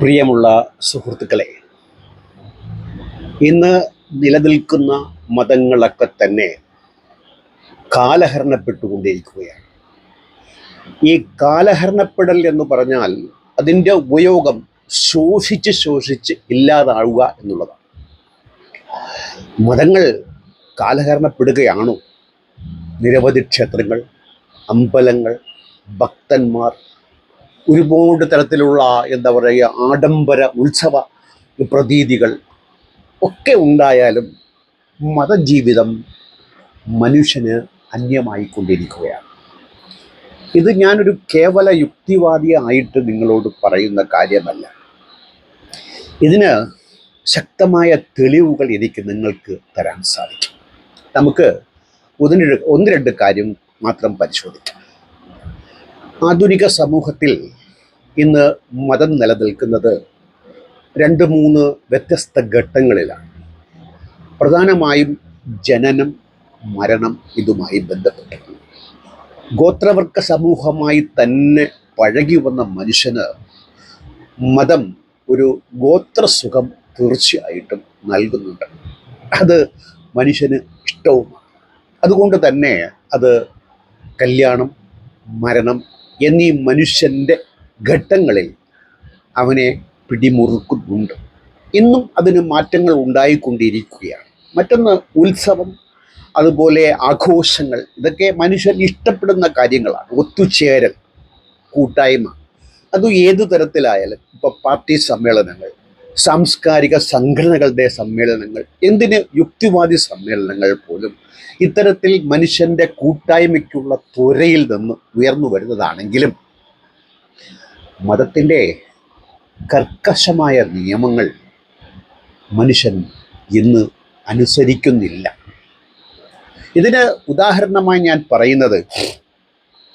പ്രിയമുള്ള സുഹൃത്തുക്കളെ, ഇന്ന് നിലനിൽക്കുന്ന മതങ്ങളൊക്കെ തന്നെ കാലഹരണപ്പെട്ടുകൊണ്ടിരിക്കുകയാണ്. ഈ കാലഹരണപ്പെടൽ എന്ന് പറഞ്ഞാൽ അതിൻ്റെ ഉപയോഗം ശോഷിച്ച് ഇല്ലാതാവുക എന്നുള്ളതാണ്. മതങ്ങൾ കാലഹരണപ്പെടുകയാണോ? നിരവധി ക്ഷേത്രങ്ങൾ, അമ്പലങ്ങൾ, ഭക്തന്മാർ, ഒരുപാട് തരത്തിലുള്ള ആഡംബര ഉത്സവ പ്രതീതികൾ ഒക്കെ ഉണ്ടായാലും മതജീവിതം മനുഷ്യന് അന്യമായിക്കൊണ്ടിരിക്കുകയാണ്. ഇത് ഞാനൊരു കേവല യുക്തിവാദിയായിട്ട് നിങ്ങളോട് പറയുന്ന കാര്യമല്ല. ഇതിന് ശക്തമായ തെളിവുകൾ എനിക്ക് നിങ്ങൾക്ക് തരാൻ സാധിക്കും. നമുക്ക് ഒന്ന് രണ്ട് കാര്യം മാത്രം പരിശോധിക്കാം. ആധുനിക സമൂഹത്തിൽ ഇന്ന് മതം നിലനിൽക്കുന്നത് 2-3 വ്യത്യസ്ത ഘട്ടങ്ങളിലാണ്. പ്രധാനമായും ജനനം, മരണം ഇതുമായി ബന്ധപ്പെട്ടിട്ടുണ്ട്. ഗോത്രവർഗ സമൂഹമായി തന്നെ പഴകി വന്ന മനുഷ്യന് മതം ഒരു ഗോത്രസുഖം തീർച്ചയായിട്ടും നൽകുന്നുണ്ട്. അത് മനുഷ്യന് ഇഷ്ടവുമാണ്. അതുകൊണ്ട് തന്നെ അത് കല്യാണം, മരണം എന്നീ മനുഷ്യൻ്റെ ഘട്ടങ്ങളിൽ അവനെ പിടിമുറുക്കുന്നുണ്ട്. ഇന്നും അതിന് മാറ്റങ്ങൾ ഉണ്ടായിക്കൊണ്ടിരിക്കുകയാണ്. മറ്റൊന്ന് ഉത്സവം, അതുപോലെ ആഘോഷങ്ങൾ. ഇതൊക്കെ മനുഷ്യൻ ഇഷ്ടപ്പെടുന്ന കാര്യങ്ങളാണ്. ഒത്തുചേരൽ, കൂട്ടായ്മ, അത് ഏതു തരത്തിലായാലും. ഇപ്പോൾ പാർട്ടി സമ്മേളനങ്ങൾ, സാംസ്കാരിക സംഘടനകളുടെ സമ്മേളനങ്ങൾ, എന്തിന് യുക്തിവാദി സമ്മേളനങ്ങൾ പോലും ഇത്തരത്തിൽ മനുഷ്യൻ്റെ കൂട്ടായ്മയ്ക്കുള്ള ത്വരയിൽ നിന്ന് ഉയർന്നു വരുന്നതാണെങ്കിലും മതത്തിൻ്റെ കർക്കശമായ നിയമങ്ങൾ മനുഷ്യൻ ഇന്ന് അനുസരിക്കുന്നില്ല. ഇതിന് ഉദാഹരണമായി ഞാൻ പറയുന്നത്,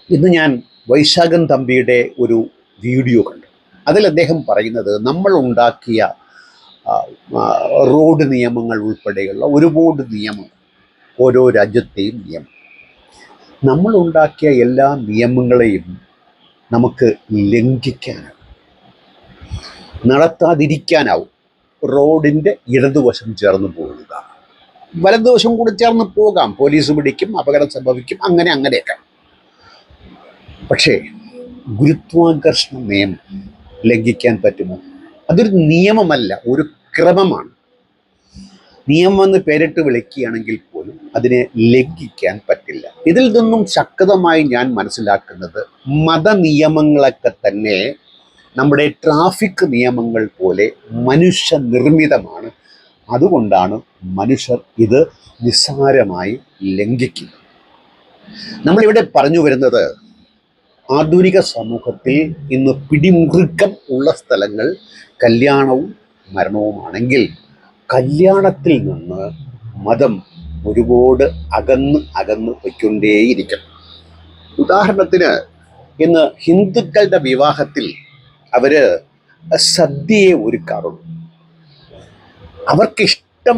ഇന്ന് ഞാൻ വൈശാഖൻ തമ്പിയുടെ ഒരു വീഡിയോ കണ്ടു. അതിൽ അദ്ദേഹം പറയുന്നത്, നമ്മൾ ഉണ്ടാക്കിയ റോഡ് നിയമങ്ങൾ ഉൾപ്പെടെയുള്ള ഒരുപാട് നിയമങ്ങൾ, ഓരോ രാജ്യത്തെയും നിയമം, നമ്മൾ ഉണ്ടാക്കിയ എല്ലാ നിയമങ്ങളെയും നമുക്ക് ലംഘിക്കാനാവും, നടത്താതിരിക്കാനാവും. റോഡിൻ്റെ ഇടതുവശം ചേർന്ന് പോകുക, വലതുവശം കൂടി ചേർന്ന് പോകാം, പോലീസ് പിടിക്കും, അപകടം സംഭവിക്കും, അങ്ങനെയൊക്കെ. പക്ഷേ ഗുരുത്വാകർഷണ നിയമം ലംഘിക്കാൻ പറ്റുമോ? അതൊരു നിയമമല്ല, ഒരു ക്രമമാണ്. നിയമം എന്ന് പേരിട്ട് വിളിക്കുകയാണെങ്കിൽ പോലും അതിനെ ലംഘിക്കാൻ പറ്റില്ല. ഇതിൽ നിന്നും ശക്തമായി ഞാൻ മനസ്സിലാക്കുന്നത്, മതനിയമങ്ങളൊക്കെ തന്നെ നമ്മുടെ ട്രാഫിക് നിയമങ്ങൾ പോലെ മനുഷ്യനിർമ്മിതമാണ്. അതുകൊണ്ടാണ് മനുഷ്യർ ഇത് നിസ്സാരമായി ലംഘിക്കുന്നത്. നമ്മളിവിടെ പറഞ്ഞു വരുന്നത്, ആധുനിക സമൂഹത്തിൽ ഇന്ന് പിടിമുറുക്കം ഉള്ള സ്ഥലങ്ങൾ കല്യാണവും മരണവുമാണെങ്കിൽ, കല്യാണത്തിൽ നിന്ന് മതം ഒരുപാട് അകന്ന് പൊയ്ക്കൊണ്ടേയിരിക്കും. ഉദാഹരണത്തിന്, ഇന്ന് ഹിന്ദുക്കളുടെ വിവാഹത്തിൽ അവര് സദ്യയെ ഒരുക്കാറുള്ളൂ. അവർക്കിഷ്ടം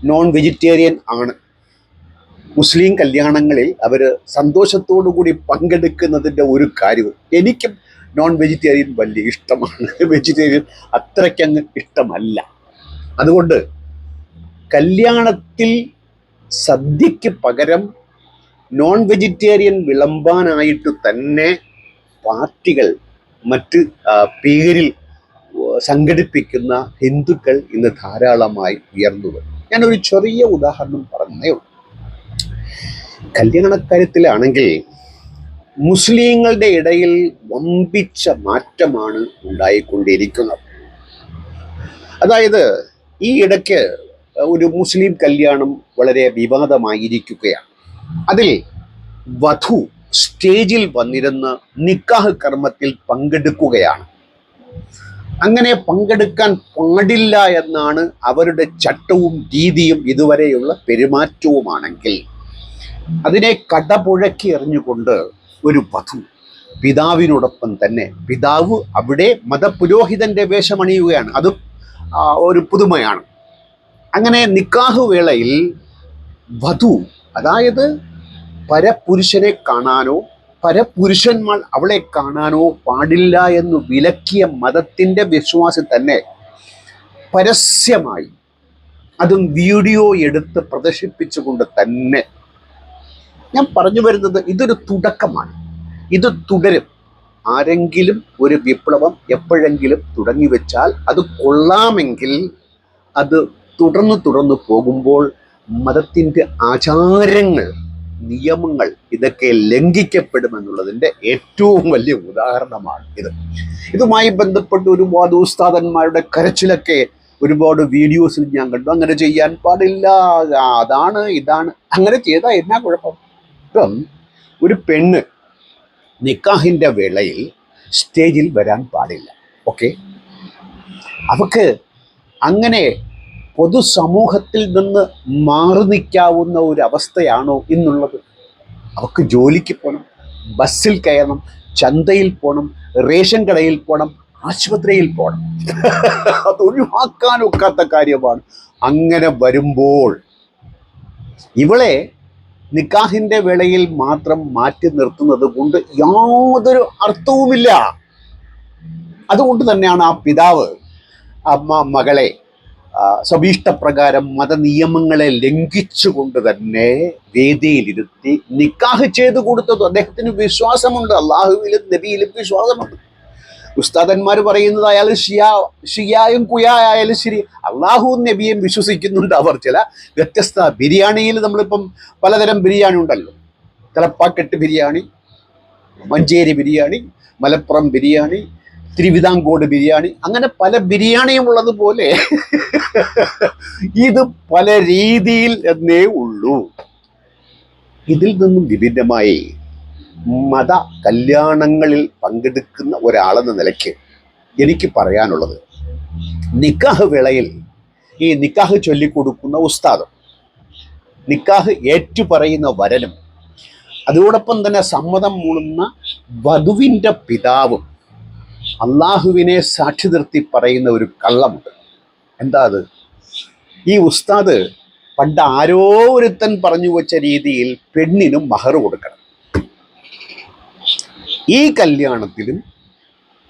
നോൺ വെജിറ്റേറിയൻ ആണ്. മുസ്ലിം കല്യാണങ്ങളിൽ അവർ സന്തോഷത്തോടു കൂടി പങ്കെടുക്കുന്നതിൻ്റെ ഒരു കാര്യവും. എനിക്കും നോൺ വെജിറ്റേറിയൻ വലിയ ഇഷ്ടമാണ്, വെജിറ്റേറിയൻ അത്രയ്ക്കങ്ങ് ഇഷ്ടമല്ല. അതുകൊണ്ട് കല്യാണത്തിൽ സദ്യയ്ക്ക് പകരം നോൺ വെജിറ്റേറിയൻ വിളമ്പാനായിട്ട് തന്നെ പാർട്ടികൾ മറ്റ് പേരിൽ സംഘടിപ്പിക്കുന്ന ഹിന്ദുക്കൾ ഇന്ന് ധാരാളമായി ഉയർന്നു വരും. ഞാനൊരു ചെറിയ ഉദാഹരണം പറഞ്ഞേ ഉള്ളൂ. കല്യാണക്കാര്യത്തിലാണെങ്കിൽ മുസ്ലിങ്ങളുടെ ഇടയിൽ വമ്പിച്ച മാറ്റമാണ് ഉണ്ടായിക്കൊണ്ടിരിക്കുന്നത്. അതായത്, ഈ ഇടയ്ക്ക് ഒരു മുസ്ലിം കല്യാണം വളരെ വിവാദമായിരിക്കുകയാണ്. അതിൽ വധു സ്റ്റേജിൽ വന്നിരുന്ന് നിക്കാഹ് കർമ്മത്തിൽ പങ്കെടുക്കുകയാണ്. അങ്ങനെ പങ്കെടുക്കാൻ പാടില്ല എന്നാണ് അവരുടെ ചട്ടവും രീതിയും ഇതുവരെയുള്ള പെരുമാറ്റവുമാണെങ്കിൽ, അതിനെ കടപുഴക്കി എറിഞ്ഞുകൊണ്ട് ഒരു വധു പിതാവിനോടൊപ്പം തന്നെ, പിതാവ് അവിടെ മതപുരോഹിതന്റെ വേഷമണിയുകയാണ്. അതും ഒരു പുതുമയാണ്. അങ്ങനെ നിക്കാഹ് വേളയിൽ വധു, അതായത് പരപുരുഷനെ കാണാനോ പരപുരുഷന്മാർ അവളെ കാണാനോ പാടില്ല എന്ന് വിലക്കിയ മതത്തിൻ്റെ വിശ്വാസം തന്നെ പരസ്യമായി അതും വീഡിയോ എടുത്ത് പ്രദർശിപ്പിച്ചുകൊണ്ട് തന്നെ, ഞാൻ പറഞ്ഞു വരുന്നത് ഇതൊരു തുടക്കമാണ്, ഇത് തുടരും. ആരെങ്കിലും ഒരു വിപ്ലവം എപ്പോഴെങ്കിലും തുടങ്ങി വെച്ചാൽ അത് കൊള്ളാമെങ്കിൽ അത് തുടർന്നു പോകുമ്പോൾ മതത്തിൻ്റെ ആചാരങ്ങൾ, നിയമങ്ങൾ ഇതൊക്കെ ലംഘിക്കപ്പെടുമെന്നുള്ളതിൻ്റെ ഏറ്റവും വലിയ ഉദാഹരണമാണ് ഇത്. ഇതുമായി ബന്ധപ്പെട്ട് ഒരുപാട് ഉസ്താദന്മാരുടെ കരച്ചിലൊക്കെ ഒരുപാട് വീഡിയോസിൽ ഞാൻ കണ്ടു. അങ്ങനെ ചെയ്യാൻ പാടില്ല, അതാണ് ഇതാണ്. അങ്ങനെ ചെയ്താൽ എന്നാ കുഴപ്പം? ഇപ്പം ഒരു പെണ്ണ് നിക്കാഹിൻ്റെ വേളയിൽ സ്റ്റേജിൽ വരാൻ പാടില്ല. ഓക്കെ, അവക്ക് അങ്ങനെ പൊതുസമൂഹത്തിൽ നിന്ന് മാറി നിൽക്കാവുന്ന ഒരു അവസ്ഥയാണോ ഇന്നുള്ളത്? അവക്ക് ജോലിക്ക് പോകണം, ബസ്സിൽ കയറണം, ചന്തയിൽ പോകണം, റേഷൻ കടയിൽ പോകണം, ആശുപത്രിയിൽ പോകണം. അത് ഒഴിവാക്കാനൊക്കാത്ത കാര്യമാണ്. അങ്ങനെ വരുമ്പോൾ ഇവളെ നിക്കാഹിൻ്റെ വേളയിൽ മാത്രം മാറ്റി നിർത്തുന്നത് കൊണ്ട് യാതൊരു അർത്ഥവുമില്ല. അതുകൊണ്ട് തന്നെയാണ് ആ പിതാവ് മകളെ സ്വഭീഷ്ടപ്രകാരം മതനിയമങ്ങളെ ലംഘിച്ചുകൊണ്ട് തന്നെ വേദിയിലിരുത്തി നിക്കാഹ് ചെയ്തു കൊടുത്തത്. അദ്ദേഹത്തിന് വിശ്വാസമുണ്ട്, അള്ളാഹുവിലും നബിയിലും വിശ്വാസമുണ്ട്. ഉസ്താദന്മാർ പറയുന്നത് അയാൾ ഷിയായും കുയായാലും ശരി, അള്ളാഹുവും നബിയും വിശ്വസിക്കുന്നുണ്ട്. അവർ ചില വ്യത്യസ്ത ബിരിയാണിയിൽ നമ്മളിപ്പം പലതരം ബിരിയാണി ഉണ്ടല്ലോ, തലപ്പാക്കെട്ട് ബിരിയാണി, മഞ്ചേരി ബിരിയാണി, മലപ്പുറം ബിരിയാണി, തിരുവിതാംകോട് ബിരിയാണി, അങ്ങനെ പല ബിരിയാണിയും ഉള്ളതുപോലെ ഇത് പല രീതിയിൽ എന്നേ ഉള്ളൂ. ഇതിൽ നിന്നും വിഭിന്നമായി മത കല്യാണങ്ങളിൽ പങ്കെടുക്കുന്ന ഒരാളെന്ന നിലയ്ക്ക് എനിക്ക് പറയാനുള്ളത്, നിക്കാഹ് വേളയിൽ ഈ നിക്കാഹ് ചൊല്ലിക്കൊടുക്കുന്ന ഉസ്താദും നിക്കാഹ് ഏറ്റുപറയുന്ന വരനും അതോടൊപ്പം തന്നെ സമ്മതം മൂളുന്ന വധുവിൻ്റെ പിതാവും അള്ളാഹുവിനെ സാക്ഷി നിർത്തി പറയുന്ന ഒരു കള്ളമുണ്ട്. എന്താ അത്? ഈ ഉസ്താദ് പണ്ട് ആരോ ഒരുത്തൻ പറഞ്ഞു വെച്ച രീതിയിൽ പെണ്ണിനും മഹർ കൊടുക്കണം. ഈ കല്യാണത്തിലും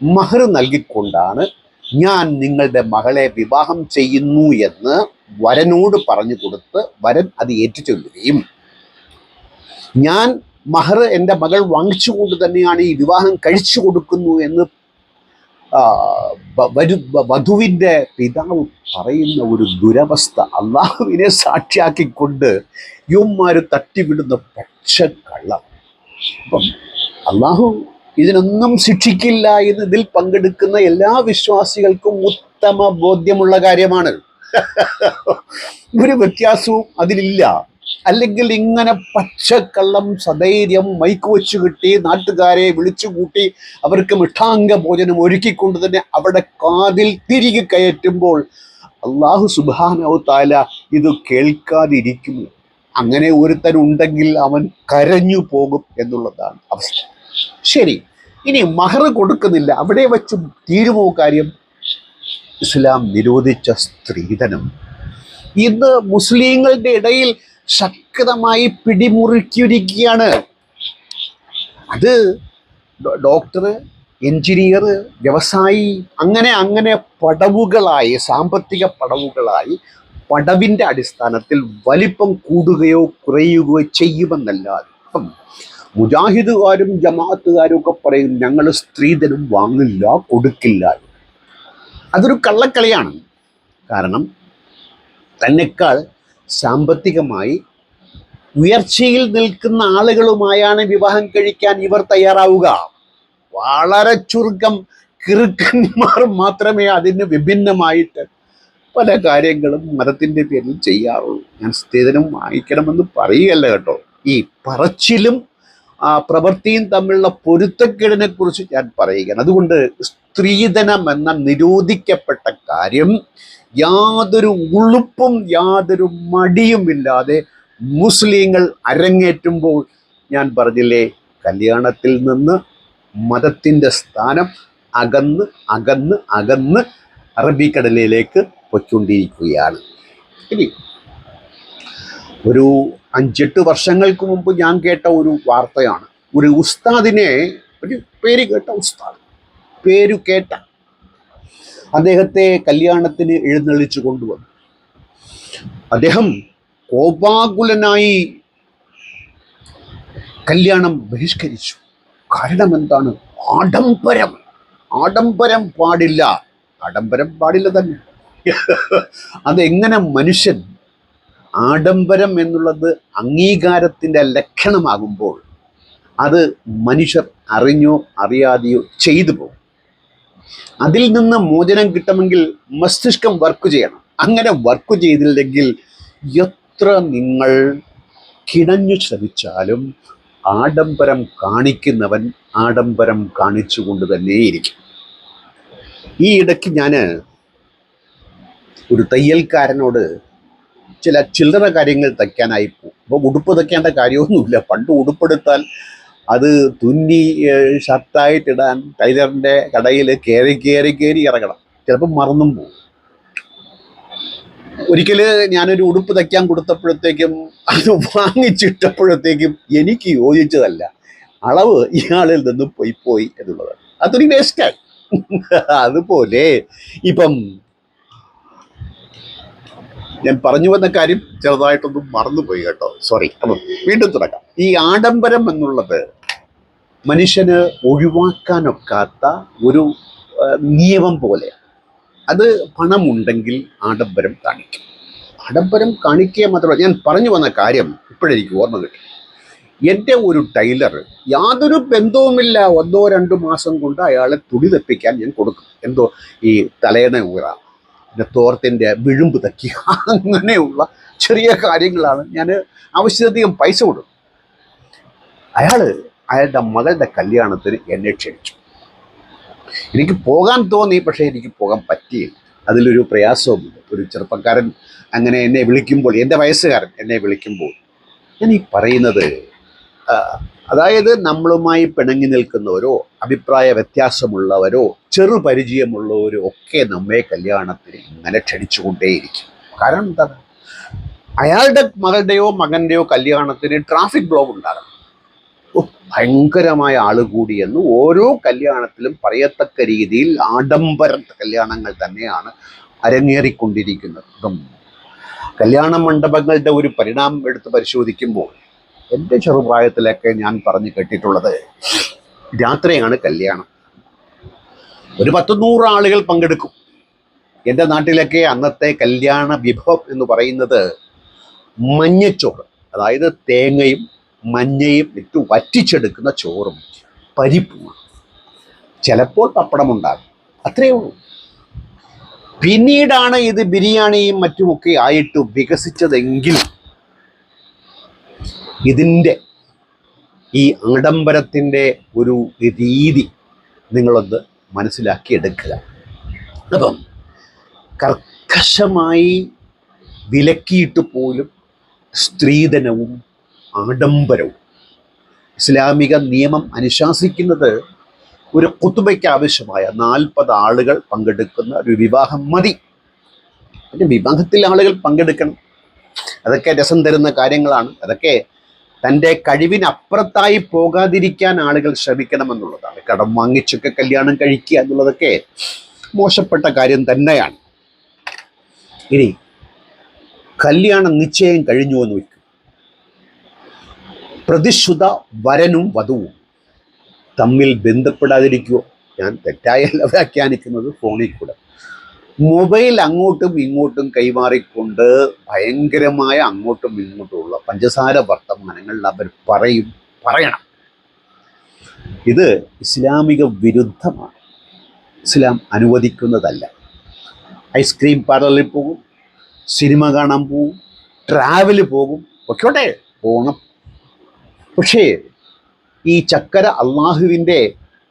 മഹർ നൽകിക്കൊണ്ടാണ് ഞാൻ നിങ്ങളുടെ മകളെ വിവാഹം ചെയ്യുന്നു എന്ന് വരനോട് പറഞ്ഞു കൊടുത്ത് വരൻ അത് ഏറ്റുചൊല്ലുകയും, ഞാൻ മഹർ എൻ്റെ മകൾ വാങ്ങിച്ചുകൊണ്ട് തന്നെയാണ് ഈ വിവാഹം കഴിച്ചു കൊടുക്കുന്നു എന്ന് വധുവിൻ്റെ പിതാവ് പറയുന്ന ഒരു ദുരവസ്ഥ അള്ളാഹുവിനെ സാക്ഷിയാക്കിക്കൊണ്ട് യുവന്മാർ തട്ടിവിടുന്ന പച്ചക്കള്ളം. അപ്പം അള്ളാഹു ഇതിനൊന്നും ശിക്ഷിക്കില്ല എന്ന് ഇതിൽ പങ്കെടുക്കുന്ന എല്ലാ വിശ്വാസികൾക്കും ഉത്തമ ബോധ്യമുള്ള കാര്യമാണ്. ഒരു വ്യത്യാസവും അതിലില്ല. അല്ലെങ്കിൽ ഇങ്ങനെ പച്ചക്കള്ളം സധൈര്യം മൈക്ക് വെച്ച് കിട്ടി നാട്ടുകാരെ വിളിച്ചുകൂട്ടി അവർക്ക് മിഠാംഗ ഭോജനം ഒരുക്കിക്കൊണ്ട് തന്നെ അവിടെ കാതിൽ തിരികെ കയറ്റുമ്പോൾ അള്ളാഹു സുബ്ഹാനഹു തആല ഇത് കേൾക്കാതിരിക്കുന്നു. അങ്ങനെ ഒരുത്തനുണ്ടെങ്കിൽ അവൻ കരഞ്ഞു പോകും എന്നുള്ളതാണ് അവസ്ഥ. ശരി, ഇനി മഹർ കൊടുക്കുന്നില്ല, അവിടെ വെച്ച് തീരുമോ കാര്യം? ഇസ്ലാം നിരോധിച്ച സ്ത്രീധനം ഇന്ന് മുസ്ലിങ്ങളുടെ ഇടയിൽ ശക്തമായി പിടിമുറുക്കിയിരിക്കുകയാണ്. അത് ഡോക്ടർ, എഞ്ചിനീയർ, വ്യവസായി, അങ്ങനെ പടവുകളായി, സാമ്പത്തിക പടവുകളായി പടവിൻ്റെ അടിസ്ഥാനത്തിൽ വലിപ്പം കൂടുകയോ കുറയുകയോ ചെയ്യുമെന്നല്ലാതെ. അപ്പം മുജാഹിദുകാരും ജമാഅത്തുകാരും ഒക്കെ പറയും ഞങ്ങൾ സ്ത്രീധനം വാങ്ങില്ല, കൊടുക്കില്ല. അതൊരു കള്ളക്കളിയാണ്. കാരണം തന്നെക്കാൾ സാമ്പത്തികമായി ഉയർച്ചയിൽ നിൽക്കുന്ന ആളുകളുമായാണ് വിവാഹം കഴിക്കാൻ ഇവർ തയ്യാറാവുക. വളരെ ചുരുക്കം കിറുക്കന്മാർ മാത്രമേ അതിന് വിഭിന്നമായിട്ട് പല കാര്യങ്ങളും മതത്തിൻ്റെ പേരിൽ ചെയ്യാറുള്ളൂ. ഞാൻ സ്ത്രീധനം വാങ്ങിക്കണമെന്ന് പറയുകയല്ല കേട്ടോ. ഈ പറച്ചിലും പ്രവൃത്തിയും തമ്മിലുള്ള പൊരുത്തക്കേടിനെ കുറിച്ച് ഞാൻ പറയുകയാണ്. അതുകൊണ്ട് സ്ത്രീധനം എന്ന നിരോധിക്കപ്പെട്ട കാര്യം യാതൊരു ഉളുപ്പും യാതൊരു മടിയുമില്ലാതെ മുസ്ലിങ്ങൾ അരങ്ങേറ്റുമ്പോൾ, ഞാൻ പറഞ്ഞില്ലേ, കല്യാണത്തിൽ നിന്ന് മതത്തിൻ്റെ സ്ഥാനം അകന്ന് അകന്ന് അകന്ന് അറബിക്കടലിലേക്ക് പൊയ്ക്കൊണ്ടിരിക്കുകയാണ്. ഇനി ഒരു 5-8 വർഷങ്ങൾക്ക് മുമ്പ് ഞാൻ കേട്ട ഒരു വാർത്തയാണ്. ഒരു ഉസ്താദിനെ, ഒരു പേര് കേട്ട ഉസ്താദ്, പേരു കേട്ട അദ്ദേഹത്തെ കല്യാണത്തിന് എഴുന്നള്ളിച്ചു കൊണ്ടുവന്നു. അദ്ദേഹം കോപാകുലനായി കല്യാണം ബഹിഷ്കരിച്ചു. കാരണം എന്താണ്? ആഡംബരം. ആഡംബരം പാടില്ല. ആഡംബരം പാടില്ല തന്നെ. അതെങ്ങനെ മനുഷ്യൻ, ആഡംബരം എന്നുള്ളത് അംഗീകാരത്തിൻ്റെ ലക്ഷണമാകുമ്പോൾ അത് മനുഷ്യർ അറിഞ്ഞോ അറിയാതെയോ ചെയ്തു പോകും. അതിൽ നിന്ന് മോചനം കിട്ടണമെങ്കിൽ മസ്തിഷ്കം വർക്ക് ചെയ്യണം. അങ്ങനെ വർക്ക് ചെയ്തില്ലെങ്കിൽ എത്ര നിങ്ങൾ കിണഞ്ഞു ശ്രമിച്ചാലും ആഡംബരം കാണിക്കുന്നവൻ ആഡംബരം കാണിച്ചുകൊണ്ട് തന്നെയിരിക്കും. ഈ ഇടയ്ക്ക് ഞാൻ ഒരു തയ്യൽക്കാരനോട് ചില ചില്ലറ കാര്യങ്ങൾ തയ്ക്കാനായി പോകും. അപ്പോൾ ഉടുപ്പ് തയ്ക്കേണ്ട കാര്യമൊന്നുമില്ല. പണ്ട് ഉടുപ്പെടുത്താൽ അത് തുന്നി ഷർട്ടായിട്ടിടാൻ ടൈലറിൻ്റെ കടയിൽ കയറി ഇറങ്ങണം. ചിലപ്പോൾ മറന്നും പോകും. ഒരിക്കൽ ഞാനൊരു ഉടുപ്പ് തയ്ക്കാൻ കൊടുത്തപ്പോഴത്തേക്കും അത് വാങ്ങിച്ചിട്ടപ്പോഴത്തേക്കും എനിക്ക് യോജിച്ചതല്ല, അളവ് ഇയാളിൽ നിന്ന് പോയി എന്നുള്ളത്. അതൊരു വേസ്റ്റായി. അതുപോലെ ഇപ്പം ഞാൻ പറഞ്ഞു വന്ന കാര്യം ചെറുതായിട്ടൊന്നും മറന്നുപോയി കേട്ടോ, സോറി. അപ്പം വീണ്ടും തുടങ്ങാം. ഈ ആഡംബരം എന്നുള്ളത് മനുഷ്യന് ഒഴിവാക്കാനൊക്കാത്ത ഒരു നിയമം പോലെ. അത് പണമുണ്ടെങ്കിൽ ആഡംബരം കാണിക്കും. ആഡംബരം കാണിക്കുക മാത്രമല്ല, ഞാൻ പറഞ്ഞു വന്ന കാര്യം ഇപ്പോഴെനിക്ക് ഓർമ്മ കിട്ടി. എൻ്റെ ഒരു ടൈലർ, യാതൊരു ബന്ധവുമില്ല, 1-2 മാസം കൊണ്ട് അയാളെ തുണി തെപ്പിക്കാൻ ഞാൻ കൊടുക്കും. എന്തോ ഈ തലേണ ഊറ, പിന്നെ തോർത്തിൻ്റെ വിഴുമ്പ് തക്കി, അങ്ങനെയുള്ള ചെറിയ കാര്യങ്ങളാണ് ഞാൻ ആവശ്യത്തിലധികം പൈസ കൊടുക്കും. അയാളുടെ മകളുടെ കല്യാണത്തിന് എന്നെ ക്ഷണിച്ചു. എനിക്ക് പോകാൻ തോന്നി, പക്ഷേ എനിക്ക് പോകാൻ പറ്റിയില്ല. അതിലൊരു പ്രയാസവുമില്ല. ഒരു ചെറുപ്പക്കാരൻ അങ്ങനെ എന്നെ വിളിക്കുമ്പോൾ, എൻ്റെ വയസ്സുകാരൻ എന്നെ വിളിക്കുമ്പോൾ, ഞാൻ ഈ പറയുന്നത്, അതായത് നമ്മളുമായി പിണങ്ങി നിൽക്കുന്നവരോ അഭിപ്രായ വ്യത്യാസമുള്ളവരോ ചെറുപരിചയമുള്ളവരോ ഒക്കെ നമ്മെ കല്യാണത്തിന് ഇങ്ങനെ ക്ഷണിച്ചുകൊണ്ടേയിരിക്കും. കാരണം എന്താണ്? അയാളുടെ മകളുടെയോ മകൻ്റെയോ കല്യാണത്തിന് ട്രാഫിക് ബ്ലോക്ക് ഉണ്ടാകണം. ഭയങ്കരമായ ആള് കൂടിയെന്ന് ഓരോ കല്യാണത്തിലും പറയത്തക്ക രീതിയിൽ ആഡംബര കല്യാണങ്ങൾ തന്നെയാണ് അരങ്ങേറിക്കൊണ്ടിരിക്കുന്നത്. കല്യാണ മണ്ഡപങ്ങളുടെ ഒരു പരിണാമം എടുത്ത് പരിശോധിക്കുമ്പോൾ എൻ്റെ ചെറുപ്രായത്തിലൊക്കെ ഞാൻ പറഞ്ഞു കേട്ടിട്ടുള്ളത്, രാത്രിയാണ് കല്യാണം. ഒരു 10-100 ആളുകൾ പങ്കെടുക്കും. എൻ്റെ നാട്ടിലൊക്കെ അന്നത്തെ കല്യാണ വിഭവം എന്ന് പറയുന്നത് മഞ്ഞച്ചോറ്, അതായത് തേങ്ങയും മഞ്ഞയും ഇട്ട് വറ്റിച്ചെടുക്കുന്ന ചോറും പരിപ്പുമാണ്. ചിലപ്പോൾ പപ്പടമുണ്ടാകും, അത്രയേ ഉള്ളൂ. പിന്നീടാണ് ഇത് ബിരിയാണിയും മറ്റുമൊക്കെ ആയിട്ട് വികസിച്ചതെങ്കിൽ ഇതിൻ്റെ ഈ ആഡംബരത്തിൻ്റെ ഒരു രീതി നിങ്ങളൊന്ന് മനസ്സിലാക്കിയെടുക്കുക. അപ്പം കർക്കശമായി വിലക്കിയിട്ട് പോലും സ്ത്രീധനവും ആഡംബരവും ഇസ്ലാമിക നിയമം അനുശാസിക്കുന്നത് ഒരു ഖുതുബയ്ക്ക് ആവശ്യമായ 40 ആളുകൾ പങ്കെടുക്കുന്ന ഒരു വിവാഹം മതി. പിന്നെ വിവാഹത്തിൽ ആളുകൾ പങ്കെടുക്കണം, അതൊക്കെ രസം തരുന്ന കാര്യങ്ങളാണ്. അതൊക്കെ തൻ്റെ കഴിവിനപ്പുറത്തായി പോകാതിരിക്കാൻ ആളുകൾ ശ്രമിക്കണമെന്നുള്ളതാണ്. കടം വാങ്ങിച്ചൊക്കെ കല്യാണം കഴിക്കുക എന്നുള്ളതൊക്കെ മോശപ്പെട്ട കാര്യം തന്നെയാണ്. ഇനി കല്യാണം നിശ്ചയം കഴിഞ്ഞു എന്ന് വയ്ക്കും. പ്രതിശ്രുത വരനും വധുവും തമ്മിൽ ബന്ധപ്പെടാതിരിക്കുമോ? ഞാൻ തെറ്റായല്ല വ്യാഖ്യാനിക്കുന്നത്. ഫോണിൽ കൂടെ മൊബൈൽ അങ്ങോട്ടും ഇങ്ങോട്ടും കൈമാറിക്കൊണ്ട് ഭയങ്കരമായ അങ്ങോട്ടും ഇങ്ങോട്ടുമുള്ള പഞ്ചസാര വർത്തമാനങ്ങൾ അവർ പറയണം. ഇത് ഇസ്ലാമിക വിരുദ്ധമാണ്. ഇസ്ലാം അനുവദിക്കുന്നതല്ല. ഐസ്ക്രീം പാർലറിൽ പോകും, സിനിമ കാണാൻ പോകും, ട്രാവല് പോകും, ഒക്കെയോട്ടെ പോകണം. പക്ഷേ ഈ ചക്കര അള്ളാഹുവിൻ്റെ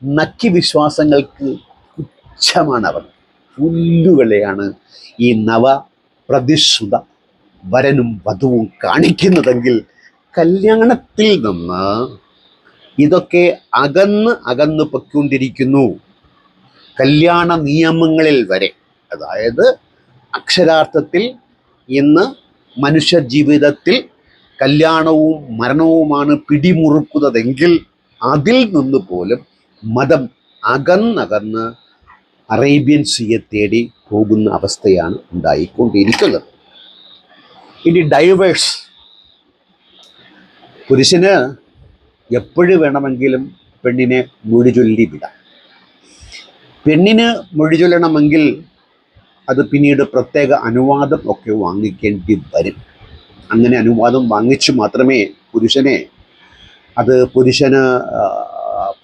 നക്കി വിശ്വാസങ്ങൾക്ക് പുച്ഛമാണവർ. പുല്ലുകളെയാണ് ഈ പ്രതിശ്രുത വരനും വധുവും കാണിക്കുന്നതെങ്കിൽ കല്യാണത്തിൽ നിന്ന് ഇതൊക്കെ അകന്ന് പൊയ്ക്കൊണ്ടിരിക്കുന്നു. കല്യാണ നിയമങ്ങളിൽ വരെ, അതായത് അക്ഷരാർത്ഥത്തിൽ ഇന്ന് മനുഷ്യ ജീവിതത്തിൽ കല്യാണവും മരണവുമാണ് പിടിമുറുക്കുന്നതെങ്കിൽ അതിൽ നിന്ന് പോലും മതം അകന്നകന്ന് അറേബ്യൻ സീയെ തേടി പോകുന്ന അവസ്ഥയാണ് ഉണ്ടായിക്കൊണ്ടിരിക്കുന്നത്. ഇനി ഡൈവേഴ്സ്. പുരുഷന് എപ്പോഴും വേണമെങ്കിലും പെണ്ണിനെ മൊഴി ചൊല്ലി വിടാം. പെണ്ണിന് മൊഴി ചൊല്ലണമെങ്കിൽ അത് പിന്നീട് പ്രത്യേക അനുവാദം ഒക്കെ വാങ്ങിക്കേണ്ടി വരും. അങ്ങനെ അനുവാദം വാങ്ങിച്ചു മാത്രമേ പുരുഷന്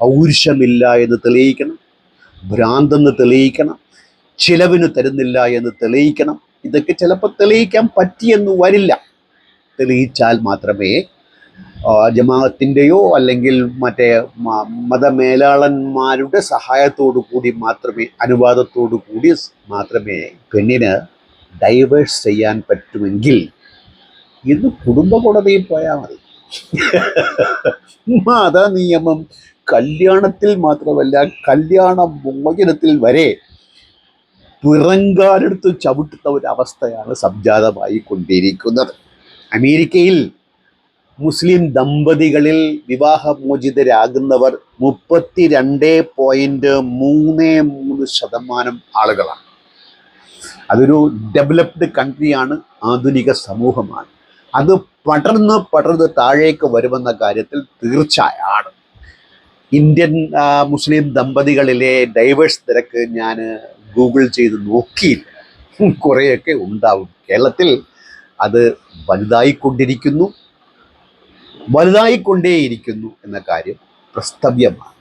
പൗരുഷമില്ല എന്ന് തെളിയിക്കണം, ഭ്രാന്തെന്ന് തെളിയിക്കണം, ചിലവിന് തരുന്നില്ല എന്ന് തെളിയിക്കണം. ഇതൊക്കെ ചിലപ്പോൾ തെളിയിക്കാൻ പറ്റിയെന്ന് വരില്ല. തെളിയിച്ചാൽ മാത്രമേ ജമാഅത്തിൻ്റെയോ അല്ലെങ്കിൽ മറ്റേ മതമേലാളന്മാരുടെ സഹായത്തോടു കൂടി മാത്രമേ, അനുവാദത്തോടു കൂടി മാത്രമേ പെണ്ണിന് ഡൈവേഴ്സ് ചെയ്യാൻ പറ്റുമെങ്കിൽ ഇന്ന് കുടുംബ കോടതിയിൽ പോയാൽ മതി. മത നിയമം കല്യാണത്തിൽ മാത്രമല്ല, കല്യാണ മോചനത്തിൽ വരെ പിറങ്കാലെടുത്ത് ചവിട്ടുന്ന ഒരവസ്ഥയാണ് സംജാതമായി കൊണ്ടിരിക്കുന്നത്. അമേരിക്കയിൽ മുസ്ലിം ദമ്പതികളിൽ വിവാഹമോചിതരാകുന്നവർ 32.33% ആളുകളാണ്. അതൊരു ഡെവലപ്ഡ് കൺട്രിയാണ്, ആധുനിക സമൂഹമാണ്. അത് പടർന്ന് താഴേക്ക് വരുമെന്ന കാര്യത്തിൽ തീർച്ചയാണ്. ഇന്ത്യൻ മുസ്ലിം ദമ്പതികളിലെ ഡൈവേഴ്സ് നിരക്ക് ഞാൻ ഗൂഗിൾ ചെയ്ത് നോക്കിയില്ല. കുറേയൊക്കെ ഉണ്ടാവും. കേരളത്തിൽ അത് വലുതായിക്കൊണ്ടേയിരിക്കുന്നു എന്ന കാര്യം പ്രസ്തവ്യമാണ്.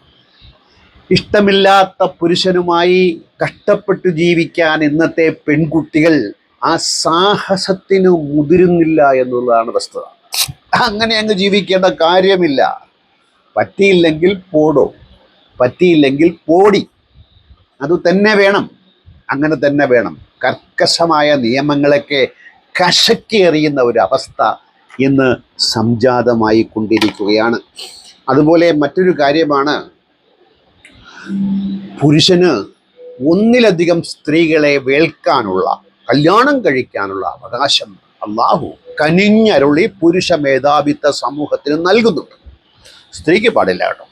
ഇഷ്ടമില്ലാത്ത പുരുഷനുമായി കഷ്ടപ്പെട്ട് ജീവിക്കാൻ ഇന്നത്തെ പെൺകുട്ടികൾ ആ സാഹസത്തിന് മുതിരുന്നില്ല എന്നുള്ളതാണ് വസ്തുത. അങ്ങനെ അങ്ങ് ജീവിക്കേണ്ട കാര്യമില്ല. പറ്റിയില്ലെങ്കിൽ പോടോ, പറ്റിയില്ലെങ്കിൽ പോടി. അത് തന്നെ വേണം, അങ്ങനെ തന്നെ വേണം. കർക്കശമായ നിയമങ്ങളൊക്കെ കശക്കി എറിയുന്ന ഒരു അവസ്ഥ ഇന്ന് സംജാതമായി കൊണ്ടിരിക്കുകയാണ്. അതുപോലെ മറ്റൊരു കാര്യമാണ്, പുരുഷന് ഒന്നിലധികം സ്ത്രീകളെ വേൾക്കാനുള്ള, കല്യാണം കഴിക്കാനുള്ള അവകാശം അല്ലാഹു കനിഞ്ഞരുളി പുരുഷ മേധാവിത്വ സമൂഹത്തിന് നൽകുന്നുണ്ട്. സ്ത്രീക്ക് പാടില്ല കേട്ടോ.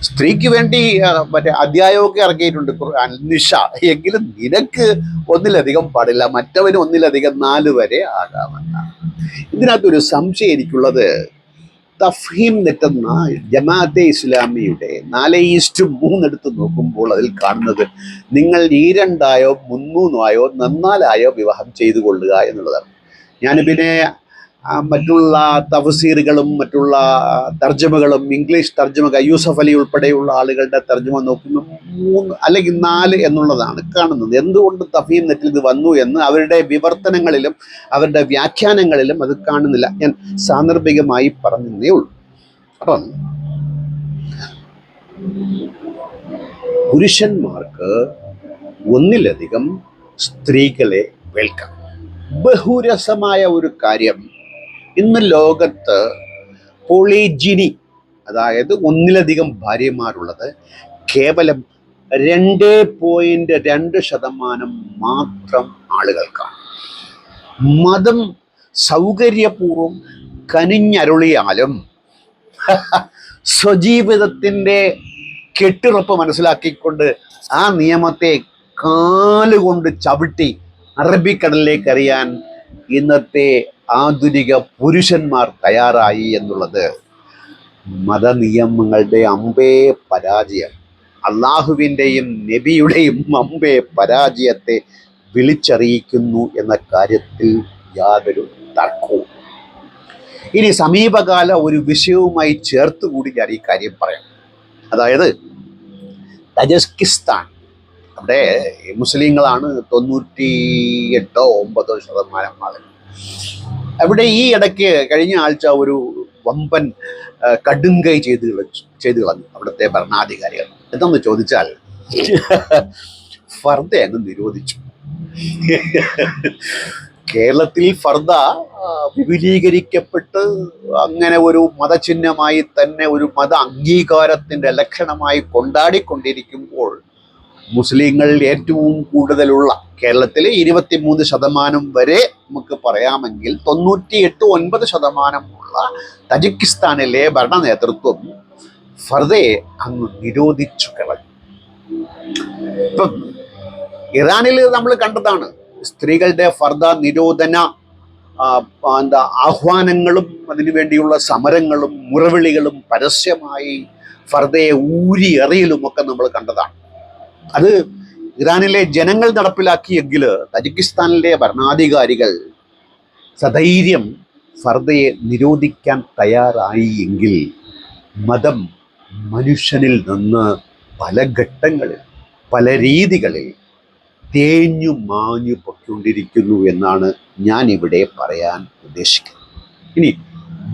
സ്ത്രീക്ക് വേണ്ടി മറ്റേ അധ്യായമൊക്കെ ഇറക്കിയിട്ടുണ്ട് നിഷ. എങ്കിലും നിനക്ക് ഒന്നിലധികം പാടില്ല, മറ്റവന് ഒന്നിലധികം 4 വരെ ആകാമെന്നാണ്. ഇതിനകത്തൊരു സംശയം എനിക്കുള്ളത്, തഫ്ഹീം നെറ്റെന്ന ജമാഅത്തെ ഇസ്ലാമിയുടെ 4:3 എടുത്ത് നോക്കുമ്പോൾ അതിൽ കാണുന്നത് നിങ്ങൾ 2 3 4 വിവാഹം ചെയ്തു കൊള്ളുക എന്നുള്ളതാണ്. ഞാൻ പിന്നെ മറ്റുള്ള തഫ്സീറുകളും മറ്റുള്ള തർജ്ജമകളും, ഇംഗ്ലീഷ് തർജ്ജമ യൂസഫ് അലി ഉൾപ്പെടെയുള്ള ആളുകളുടെ തർജ്ജമ നോക്കുമ്പോൾ 3 അല്ലെങ്കിൽ 4 എന്നുള്ളതാണ് കാണുന്നത്. എന്തുകൊണ്ട് തഫ്ഹീം നെറ്റിൽ ഇത് വന്നു എന്ന് അവരുടെ വിവർത്തനങ്ങളിലും അവരുടെ വ്യാഖ്യാനങ്ങളിലും അത് കാണുന്നില്ല. ഞാൻ സാന്ദർഭികമായി പറഞ്ഞതേ ഉള്ളൂ. അപ്പം പുരുഷന്മാർക്ക് ഒന്നിലധികം സ്ത്രീകളെ വേൽക്കാം. ബഹുരസമായ ഒരു കാര്യം, ഇന്ന് ലോകത്ത് പോളിജിനി, അതായത് ഒന്നിലധികം ഭാര്യമാരുള്ളത് കേവലം 2.2% മാത്രം ആളുകൾക്കാണ്. മതം സൗകര്യപൂർവ്വം കനിഞ്ഞരുളിയാലും സ്വജീവിതത്തിൻ്റെ കെട്ടുറപ്പ് മനസ്സിലാക്കിക്കൊണ്ട് ആ നിയമത്തെ കാലുകൊണ്ട് ചവിട്ടി അറബിക്കടലിലേക്ക് എറിയാൻ ഇന്നത്തെ ആധുനിക പുരുഷന്മാർ തയ്യാറായി എന്നുള്ളത് മതനിയമങ്ങളുടെ അമ്പേ പരാജയം, അള്ളാഹുവിൻ്റെയും നബിയുടെയും അമ്പേ പരാജയത്തെ വിളിച്ചറിയിക്കുന്നു എന്ന കാര്യത്തിൽ യാതൊരു തർക്കവും. ഇനി സമീപകാല ഒരു വിഷയവുമായി ചേർത്തുകൂടി ഞാൻ ഈ കാര്യം പറയാം. അതായത് തജിക്കിസ്ഥാൻ, അവിടെ മുസ്ലിങ്ങളാണ് 98-9% ആളുകൾ. അവിടെ ഈ ഇടയ്ക്ക് കഴിഞ്ഞ ആഴ്ച ഒരു വമ്പൻ കടുങ്കൈ ചെയ്തു കളഞ്ഞു അവിടുത്തെ ഭരണാധികാരികൾ. എന്താണെന്ന് ചോദിച്ചാൽ ഫർദ അങ്ങ് നിരോധിച്ചു. കേരളത്തിൽ ഫർദ വിപുലീകരിക്കപ്പെട്ട് അങ്ങനെ ഒരു മതചിഹ്നമായി തന്നെ, ഒരു മത അംഗീകാരത്തിൻ്റെ ലക്ഷണമായി കൊണ്ടാടിക്കൊണ്ടിരിക്കുമ്പോൾ മുസ്ലിങ്ങൾ ഏറ്റവും കൂടുതലുള്ള കേരളത്തിലെ 23% വരെ നമുക്ക് പറയാമെങ്കിൽ 98-9% തജിക്കിസ്ഥാനിലെ ഭരണ നേതൃത്വം ഫർദയെ അങ്ങ് നിരോധിച്ചു കളഞ്ഞു. ഇപ്പം ഇറാനിൽ നമ്മൾ കണ്ടതാണ് സ്ത്രീകളുടെ ഫർദ നിരോധന ആഹ്വാനങ്ങളും അതിനുവേണ്ടിയുള്ള സമരങ്ങളും മുറവിളികളും പരസ്യമായി ഫർദയെ ഊരി എറിയലും ഒക്കെ നമ്മൾ കണ്ടതാണ്. അത് ഇറാനിലെ ജനങ്ങൾ നടപ്പിലാക്കിയെങ്കിൽ തജിക്കിസ്ഥാനിലെ ഭരണാധികാരികൾ സധൈര്യം ഫർദയെ നിരോധിക്കാൻ തയ്യാറായി എങ്കിൽ മതം മനുഷ്യനിൽ നിന്ന് പല ഘട്ടങ്ങളിൽ പല രീതികളിൽ തേഞ്ഞു മാഞ്ഞു പൊയ്ക്കൊണ്ടിരിക്കുന്നു എന്നാണ് ഞാൻ ഇവിടെ പറയാൻ ഉദ്ദേശിക്കുന്നത്. ഇനി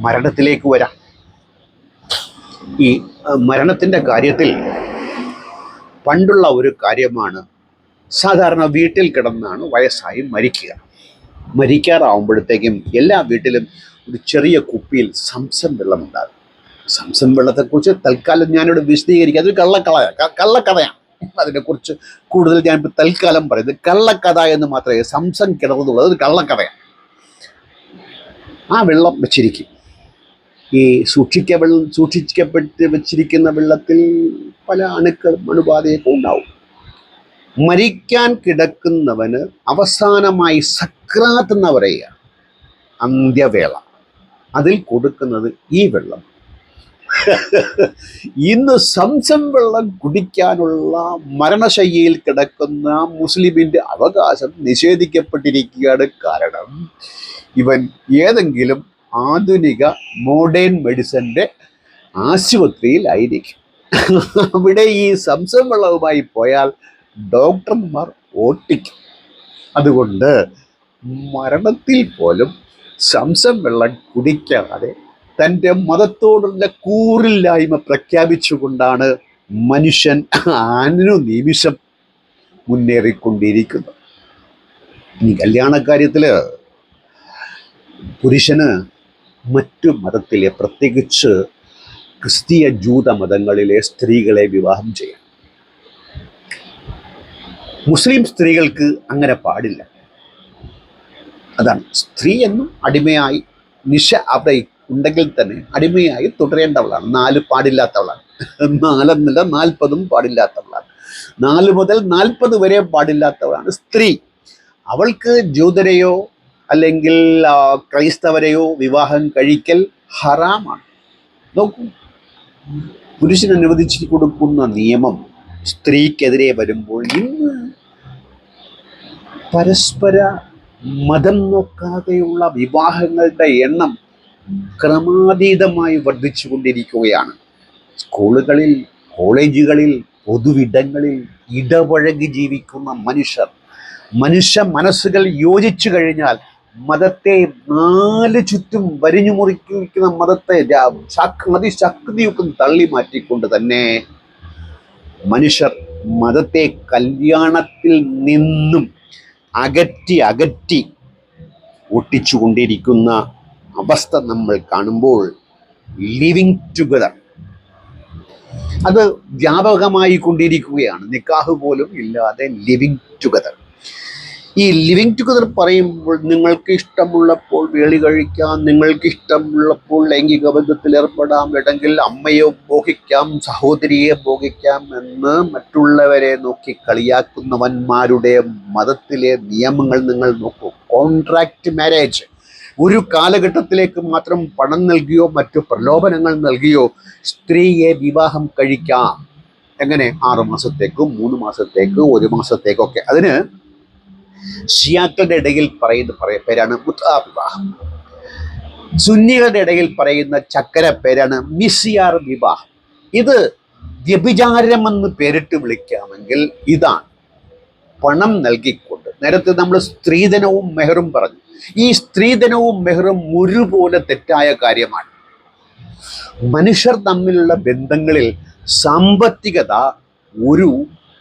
മരണത്തിലേക്ക് വരാം. ഈ മരണത്തിൻ്റെ കാര്യത്തിൽ പണ്ടുള്ള ഒരു കാര്യമാണ്, സാധാരണ വീട്ടിൽ കിടന്നാണ് വയസ്സായി മരിക്കാറാവുമ്പോഴത്തേക്കും എല്ലാ വീട്ടിലും ഒരു ചെറിയ കുപ്പിയിൽ സംസം വെള്ളം ഉണ്ടാകും. സംസം വെള്ളത്തെക്കുറിച്ച് തൽക്കാലം ഞാനിവിടെ വിശദീകരിക്കുക, അതൊരു കള്ളക്കഥയാണ്. അതിനെക്കുറിച്ച് കൂടുതൽ ഞാനിപ്പോൾ തൽക്കാലം പറയുന്നത് കള്ളക്കഥ എന്ന് മാത്രമേ സംസം കിടന്നുള്ളൂ, അതൊരു കള്ളക്കഥയാണ്. ആ വെള്ളം വെച്ചിരിക്കും. ഈ സൂക്ഷിക്കപ്പെട്ട് വെച്ചിരിക്കുന്ന വെള്ളത്തിൽ പല അണുബാധയൊക്കെ ഉണ്ടാവും. മരിക്കാൻ കിടക്കുന്നവന് അവസാനമായി സക്രാത്ത് എന്ന് പറയുക, അന്ത്യവേള, അതിൽ കൊടുക്കുന്നത് ഈ വെള്ളം. ഇന്ന് സംസം വെള്ളം കുടിക്കാനുള്ള മരണശയ്യയിൽ കിടക്കുന്ന മുസ്ലിമിന്റെ അവകാശം നിഷേധിക്കപ്പെട്ടിരിക്കുകയാണ്. കാരണം ഇവൻ ഏതെങ്കിലും ആധുനിക മോഡേൺ മെഡിസിൻ്റെ ആശുപത്രിയിലായിരിക്കും. അവിടെ ഈ സംസം വെള്ളവുമായി പോയാൽ ഡോക്ടർമാർ ഓട്ടിക്കും. അതുകൊണ്ട് മരണത്തിൽ പോലും സംസം വെള്ളം കുടിക്കാതെ തൻ്റെ മതത്തോടുള്ള കൂറില്ലായ്മ പ്രഖ്യാപിച്ചുകൊണ്ടാണ് മനുഷ്യൻ അനുനിമിഷം മുന്നേറിക്കൊണ്ടിരിക്കുന്നത്. ഈ കല്യാണക്കാര്യത്തിൽ പുരുഷന് മറ്റു മതത്തിലെ, പ്രത്യേകിച്ച് ക്രിസ്തീയ ജൂത മതങ്ങളിലെ സ്ത്രീകളെ വിവാഹം ചെയ്യാം. മുസ്ലിം സ്ത്രീകൾക്ക് അങ്ങനെ പാടില്ല. അതാണ്, സ്ത്രീ എന്നും അടിമയായി അവിടെ ഉണ്ടെങ്കിൽ തന്നെ അടിമയായി തുടരേണ്ടവളാണ്. 4 പാടില്ലാത്തവളാണ്. 4 40 പാടില്ലാത്തവളാണ്. 4 മുതൽ 40 വരെ പാടില്ലാത്തവളാണ് സ്ത്രീ. അവൾക്ക് ജൂതരെയോ അല്ലെങ്കിൽ ക്രൈസ്തവരെയോ വിവാഹം കഴിക്കൽ ഹറാമാണ്. നോക്കൂ, പുരുഷൻ അനുവദിച്ചു കൊടുക്കുന്ന നിയമം സ്ത്രീക്കെതിരെ വരുമ്പോൾ ഇന്ന് പരസ്പര മതം നോക്കാതെയുള്ള വിവാഹങ്ങളുടെ എണ്ണം ക്രമാതീതമായി വർദ്ധിച്ചുകൊണ്ടിരിക്കുകയാണ്. സ്കൂളുകളിൽ, കോളേജുകളിൽ, പൊതുവിടങ്ങളിൽ ഇടപഴകി ജീവിക്കുന്ന മനുഷ്യ മനസ്സുകൾ യോജിച്ചു കഴിഞ്ഞാൽ മതത്തെ 4 ചുറ്റും വരിഞ്ഞു മുറിക്കുന്ന മതത്തെ അതിശക്തിയൊക്കെ തള്ളി മാറ്റിക്കൊണ്ട് തന്നെ മനുഷ്യർ മതത്തെ കല്യാണത്തിൽ നിന്നും അകറ്റി ഒട്ടിച്ചുകൊണ്ടിരിക്കുന്ന അവസ്ഥ നമ്മൾ കാണുമ്പോൾ ലിവിങ് ടുഗദർ അത് വ്യാപകമായി കൊണ്ടിരിക്കുകയാണ്. നിക്കാഹ് പോലും ഇല്ലാതെ ലിവിങ് ടുഗദർ. ഈ ലിവിങ് ടുഗദർ പറയുമ്പോൾ നിങ്ങൾക്ക് ഇഷ്ടമുള്ളപ്പോൾ വേളി കഴിക്കാം, നിങ്ങൾക്ക് ഇഷ്ടമുള്ളപ്പോൾ ലൈംഗിക ബന്ധത്തിൽ ഏർപ്പെടാം, വേണമെങ്കിൽ അമ്മയെ ഭോഗിക്കാം, സഹോദരിയെ ഭോഗിക്കാം എന്ന് മറ്റുള്ളവരെ നോക്കി കളിയാക്കുന്നവന്മാരുടെ മതത്തിലെ നിയമങ്ങൾ നിങ്ങൾ നോക്കൂ. കോൺട്രാക്റ്റ് മാരേജ്, ഒരു കാലഘട്ടത്തിലേക്ക് മാത്രം പണം നൽകിയോ മറ്റു പ്രലോഭനങ്ങൾ നൽകിയോ സ്ത്രീയെ വിവാഹം കഴിക്കാം. എങ്ങനെ? 6 മാസത്തേക്കും 3 മാസത്തേക്ക് 1 മാസത്തേക്കൊക്കെ. അതിന് ഷിയാക്കളുടെ ഇടയിൽ പറയുന്ന പേരാണ് മുത്അ വിവാഹം. സുന്നികളുടെ ഇടയിൽ പറയുന്ന ചക്കര പേരാണ് മിസിയാർ വിവാഹം. ഇത് വ്യഭിചാരമെന്ന് പേരിട്ട് വിളിക്കാമെങ്കിൽ ഇതാണ്. പണം നൽകിക്കൊണ്ട്, നേരത്തെ നമ്മൾ സ്ത്രീധനവും മെഹറും പറഞ്ഞു. ഈ സ്ത്രീധനവും മെഹറും ഒരുപോലെ തെറ്റായ കാര്യമാണ്. മനുഷ്യർ തമ്മിലുള്ള ബന്ധങ്ങളിൽ സാമ്പത്തികത ഒരു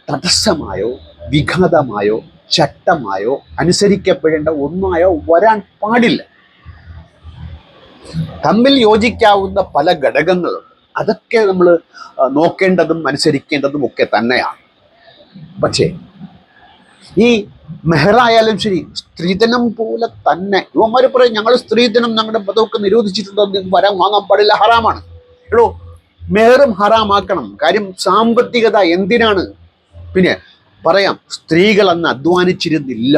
തടസ്സമായോ വിഘാതമായോ ചട്ടമായോ അനുസരിക്കപ്പെടേണ്ട ഒന്നായോ വരാൻ പാടില്ല. തമ്മിൽ യോജിക്കാവുന്ന പല ഘടകങ്ങളുണ്ട്. അതൊക്കെ നമ്മൾ നോക്കേണ്ടതും അനുസരിക്കേണ്ടതും ഒക്കെ തന്നെയാണ്. പക്ഷേ ഈ മെഹറായാലും ശരി, സ്ത്രീധനം പോലെ തന്നെ യുവന്മാർ പറയും ഞങ്ങൾ സ്ത്രീധനം ഞങ്ങളുടെ പദമൊക്കെ നിരോധിച്ചിട്ടുണ്ടോ, വരാൻ വാങ്ങാൻ പാടില്ല, ഹറാമാണ്. എടോ, മെഹറും ഹറാമാക്കണം. കാര്യം സാമ്പത്തികത എന്തിനാണ്? പിന്നെ പറയാം, സ്ത്രീകൾ അന്ന് അധ്വാനിച്ചിരുന്നില്ല.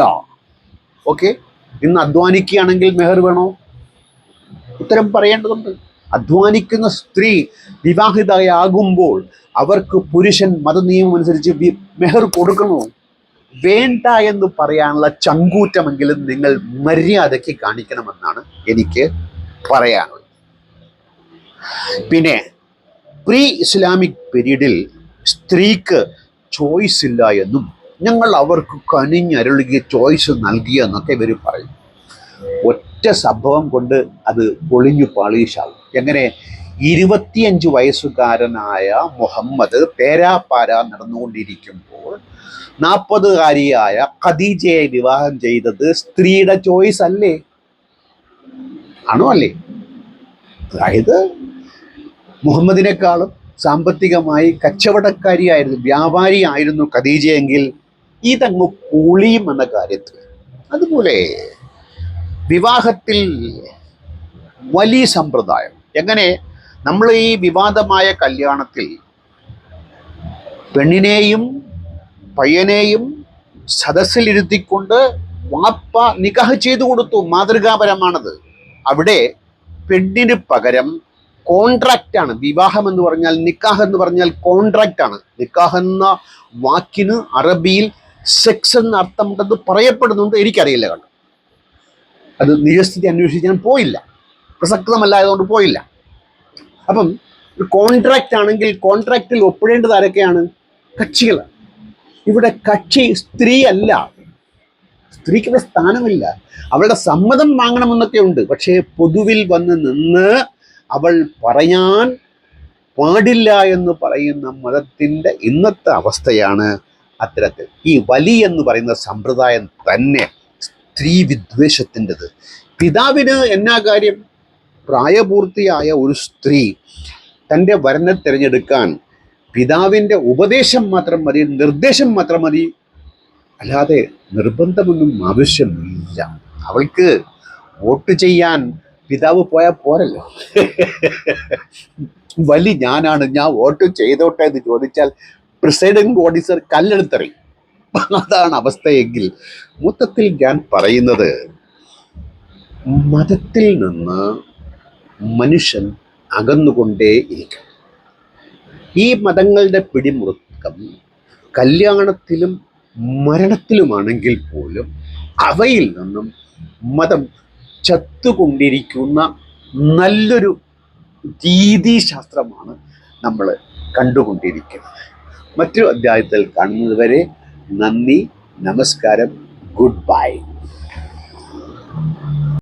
ഓക്കെ, ഇന്ന് അധ്വാനിക്കുകയാണെങ്കിൽ മെഹർ വേണോ? ഉത്തരം പറയേണ്ടതുണ്ട്. അധ്വാനിക്കുന്ന സ്ത്രീ വിവാഹിതയാകുമ്പോൾ അവർക്ക് പുരുഷൻ മതനിയമം അനുസരിച്ച് മെഹർ കൊടുക്കണോ? വേണ്ട എന്ന് പറയാനുള്ള ചങ്കൂറ്റമെങ്കിലും നിങ്ങൾ മര്യാദയ്ക്ക് കാണിക്കണമെന്നാണ് എനിക്ക് പറയാനുള്ളത്. പിന്നെ പ്രീ ഇസ്ലാമിക് പീരീഡിൽ സ്ത്രീക്ക് ചോയ്സ് ഇല്ല എന്നും ഞങ്ങൾ അവർക്ക് കനിഞ്ഞരുളുകിയ ചോയ്സ് നൽകിയെന്നൊക്കെ ഇവർ പറയും. ഒറ്റ സംഭവം കൊണ്ട് അത് പൊളിഞ്ഞു പാളീശാവും. എങ്ങനെ? 25 വയസ്സുകാരനായ മുഹമ്മദ് തേരാപ്പാര നടന്നുകൊണ്ടിരിക്കുമ്പോൾ 40കാരിയായ ഖദീജയെ വിവാഹം ചെയ്തത് സ്ത്രീയുടെ ചോയ്സ് അല്ലേ? ആണോ? അല്ലേ? അതായത് മുഹമ്മദിനേക്കാളും സാമ്പത്തികമായി കച്ചവടക്കാരിയായിരുന്നു, വ്യാപാരിയായിരുന്നു ഖദീജയെങ്കിൽ ഇതങ്ങ് പൊളിയും എന്ന കാര്യത്തിൽ. അതുപോലെ വിവാഹത്തിൽ വലിയ സമ്പ്രദായം. എങ്ങനെ? നമ്മൾ ഈ വിവാദമായ കല്യാണത്തിൽ പെണ്ണിനെയും പയ്യനെയും സദസ്സിലിരുത്തിക്കൊണ്ട് വാപ്പ നിക്കാഹ് ചെയ്തു കൊടുത്തു. മാതൃകാപരമാണത്. അവിടെ പെണ്ണിന് പകരം കോൺട്രാക്റ്റാണ്. വിവാഹം എന്ന് പറഞ്ഞാൽ, നിക്കാഹ് എന്ന് പറഞ്ഞാൽ കോൺട്രാക്റ്റ് ആണ്. നിക്കാഹ് എന്ന വാക്കിന് അറബിയിൽ സെക്സ് എന്ന അർത്ഥമുണ്ടെന്ന് പറയപ്പെടുന്നുണ്ട്. എനിക്കറിയില്ല കണ്ടു. അത് നിജസ്ഥിതി അന്വേഷിച്ച് ഞാൻ പോയില്ല, പ്രസക്തമല്ലായതുകൊണ്ട് പോയില്ല. അപ്പം കോൺട്രാക്റ്റ് ആണെങ്കിൽ കോൺട്രാക്റ്റിൽ ഒപ്പിടേണ്ടത് ആരൊക്കെയാണ്? കക്ഷികളാണ്. ഇവിടെ കക്ഷി സ്ത്രീ അല്ല. സ്ത്രീക്ക് സ്ഥാനമില്ല. അവളുടെ സമ്മതം വാങ്ങണമെന്നൊക്കെ ഉണ്ട്. പക്ഷേ പൊതുവിൽ വന്ന് നിന്ന് അവൾ പറയാൻ പാടില്ല എന്ന് പറയുന്ന മതത്തിൻ്റെ ഇന്നത്തെ അവസ്ഥയാണ് അത്തരത്തിൽ. ഈ വലി എന്ന് പറയുന്ന സമ്പ്രദായം തന്നെ സ്ത്രീ വിദ്വേഷത്തിൻ്റെത്. പിതാവിന് എന്നാ കാര്യം? പ്രായപൂർത്തിയായ ഒരു സ്ത്രീ തൻ്റെ വരനെ തിരഞ്ഞെടുക്കാൻ പിതാവിൻ്റെ ഉപദേശം മാത്രം മതി, നിർദ്ദേശം മാത്രം മതി, അല്ലാതെ നിർബന്ധമൊന്നും ആവശ്യമില്ല. അവൾക്ക് വോട്ട് ചെയ്യാൻ പിതാവ് പോയാൽ പോരല്ലോ. വലി ഞാനാണ്, ഞാൻ വോട്ട് ചെയ്തോട്ടെ എന്ന് ചോദിച്ചാൽ പ്രിസൈഡിംഗ് ഓഫീസർ കല്ലെടുത്തെറിയും. അതാണ് അവസ്ഥയെങ്കിൽ മൊത്തത്തിൽ ഞാൻ പറയുന്നത്, മതത്തിൽ നിന്ന് മനുഷ്യൻ അകന്നുകൊണ്ടേയിരിക്കും. ഈ മതങ്ങളുടെ പിടിമുറുക്കം കല്യാണത്തിലും മരണത്തിലുമാണെങ്കിൽ പോലും അവയിൽ നിന്നും മതം ചത്തുകൊണ്ടിരിക്കുന്ന നല്ലൊരു രീതിശാസ്ത്രമാണ് നമ്മൾ കണ്ടുകൊണ്ടിരിക്കുന്നത്. മറ്റൊരു അധ്യായത്തിൽ കാണുന്നത് വരെ നന്ദി, നമസ്കാരം, ഗുഡ് ബൈ.